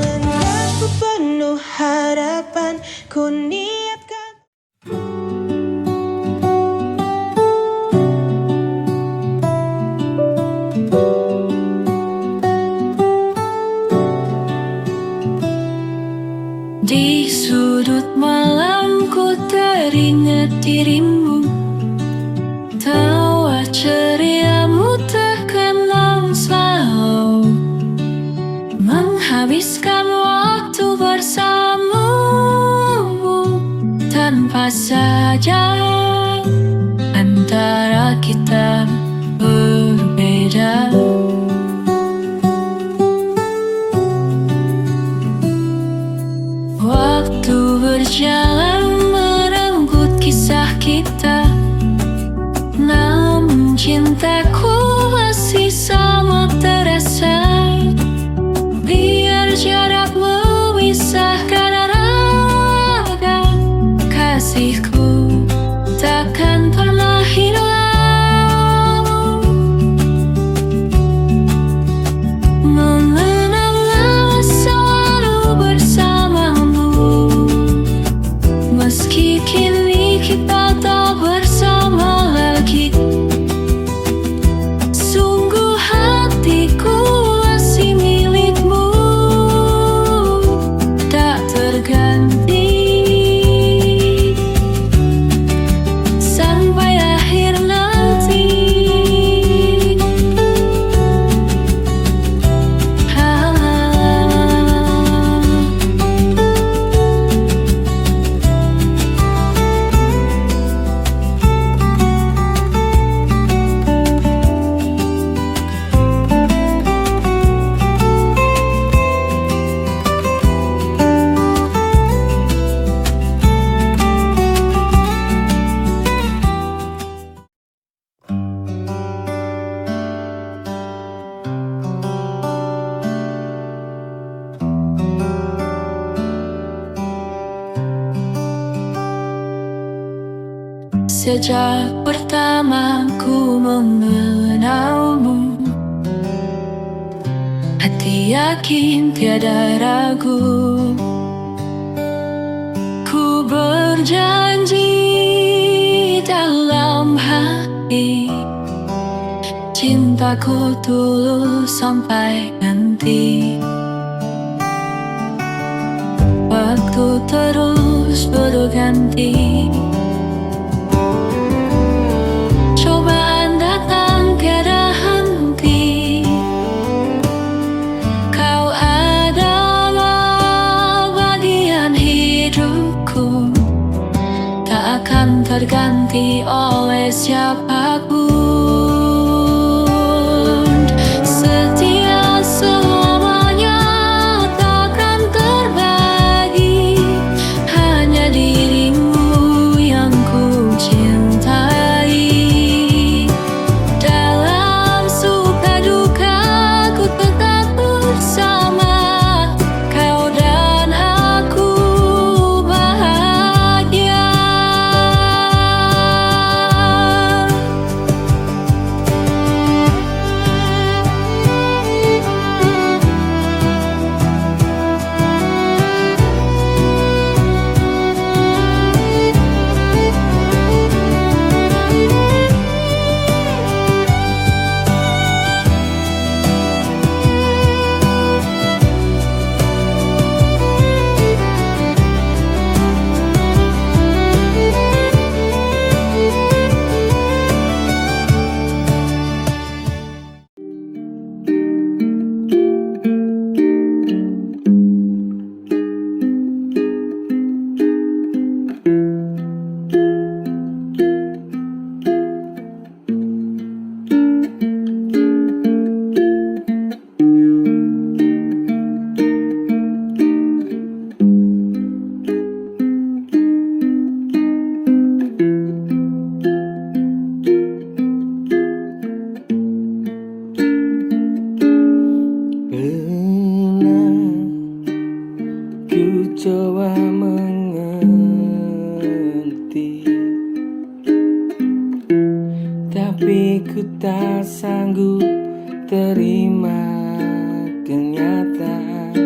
Langkahku penuh harapan, ku niatkan. Di sudut malam ku teringat dirimu, tawa ceriamu terkenang selalu, menghabiskan waktu bersamamu tanpa saja antara kita berbeda. Waktu berjalan merenggut kisah kita, namun cintaku masih sama terasa. Biar jarak memisahkan raga, kasihku takkan pernah hilang. Mengenang selalu bersamamu, meski kini kita tak bersama lagi. Sungguh hatiku masih milikmu, tak terganti sampai akhir nanti. Sejak pertama ku mengenal bersamaimu. Hati yakin tiada ragu, ku berjanji dalam hati, cintaku tulus sampai nanti. Waktu terus berganti, cobaan datang tiada henti. Kau adalah bagian hidupku, tak akan terganti oleh siapapun. Setia selamanya takkan terbagi, hanya dirimu yang ku cintai. Dalam suka duka ku tetap bersama, kau dan aku bahagia. Pernah ku coba mengerti, tapi ku tak sanggup terima kenyataan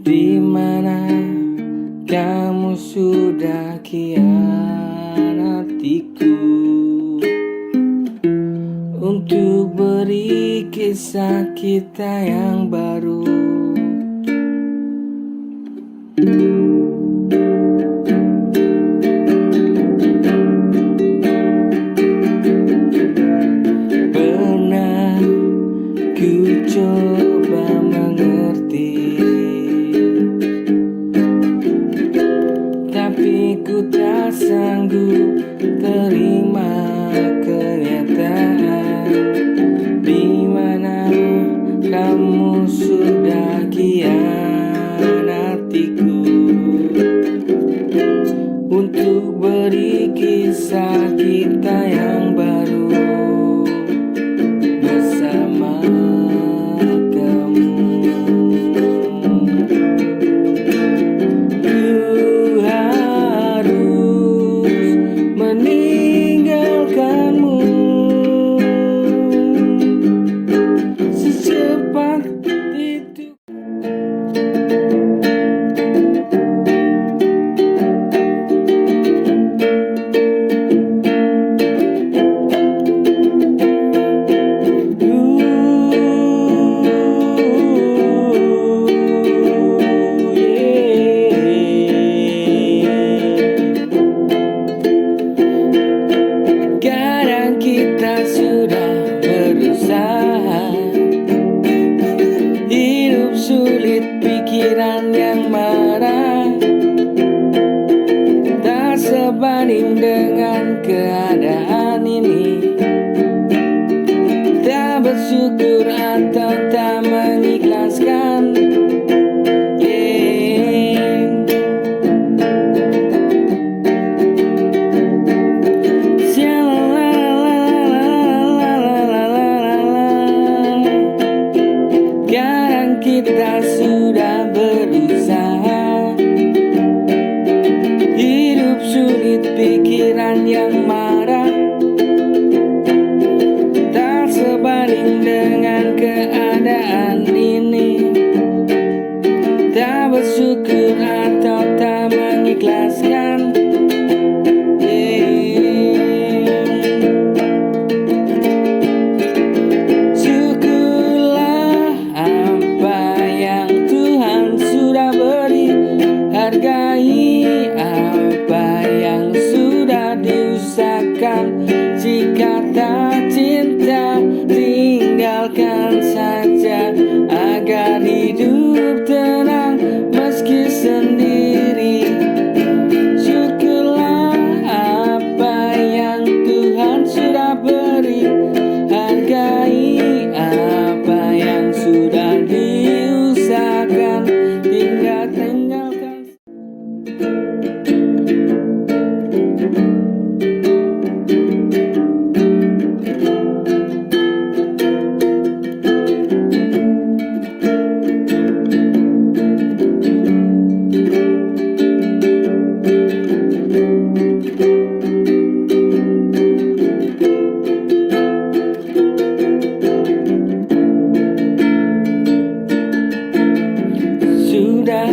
di mana kamu sudah khianatiku. Untuk beri kisah kita yang baru, pernah ku coba mengerti, tapi ku tak sanggup terima kenyataan di mana kamu sudah khianatiku. Untuk beri kisah kita yang baru bersama kamu. Ku harus meninggalkanmu secepat itu. Kadang kita sudah berusaha, hidup sulit, pikiran yang marah, tak sebanding dengan keadaan ini. Tak bersyukur atau tak mengikhlaskan, Kadang kita sudah berusaha, syukur atau tak mengikhlaskan. Syukurlah apa yang Tuhan sudah beri, hargai apa yang sudah diusahakan. Jika tak cinta, tinggalkan saja agar hidup tenang meski sendiri. Syukurlah apa yang Tuhan sudah beri, hargai apa yang sudah diusahakan. Tinggalkan. Sudah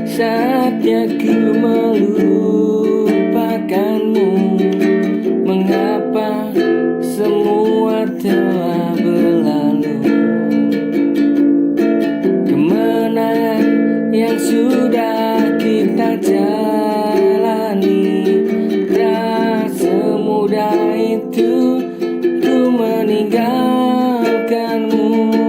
saatnya ku melupakanmu. Mengapa semua telah berlalu? Kemenangan yang sudah kita jalani, tak semudah itu ku meninggalkanmu.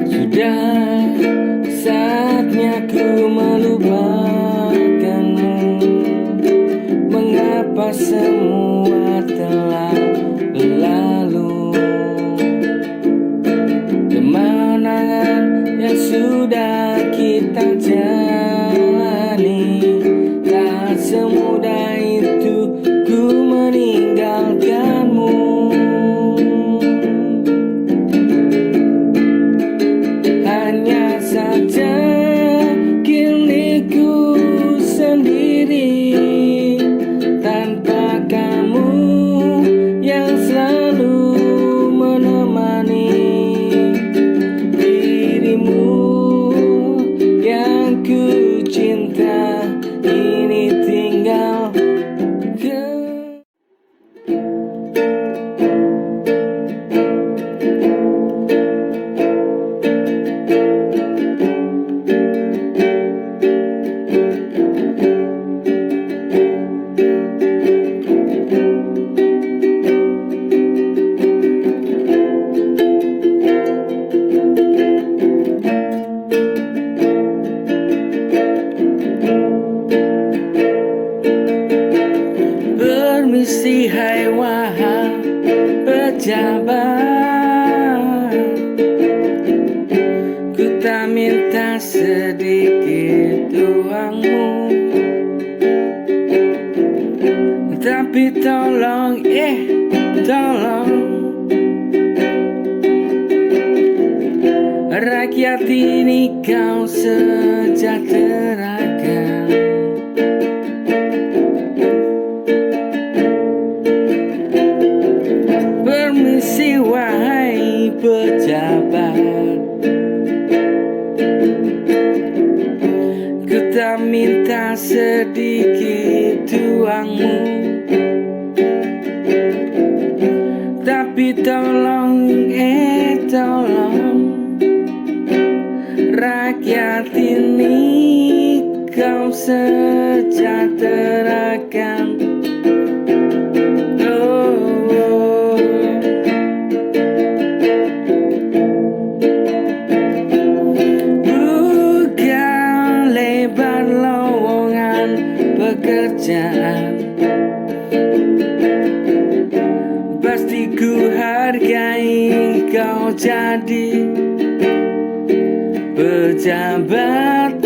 Sudah saatnya ku melupakanmu. Mengapa semua telah berlalu? Kemenangan yang sudah kita jalani, tak semudah itu ku meninggalkanmu. Hanya saja kini ku sendiri, tanpa kamu yang selalu menemani. Dirimu yang ku cinta ini tinggal permisi, hai wahai pejabat. Ku tak minta sedikit uangmu, tapi tolong, tolong rakyat ini kau sejahterakan. Permisi, wahai pejabat. Ku tak minta sedikit uangmu, tapi tolong, tolong rakyat ini kau sejahterakan. Bukan lebar lowongan pekerjaan, pasti ku hargai kau jadi pejabat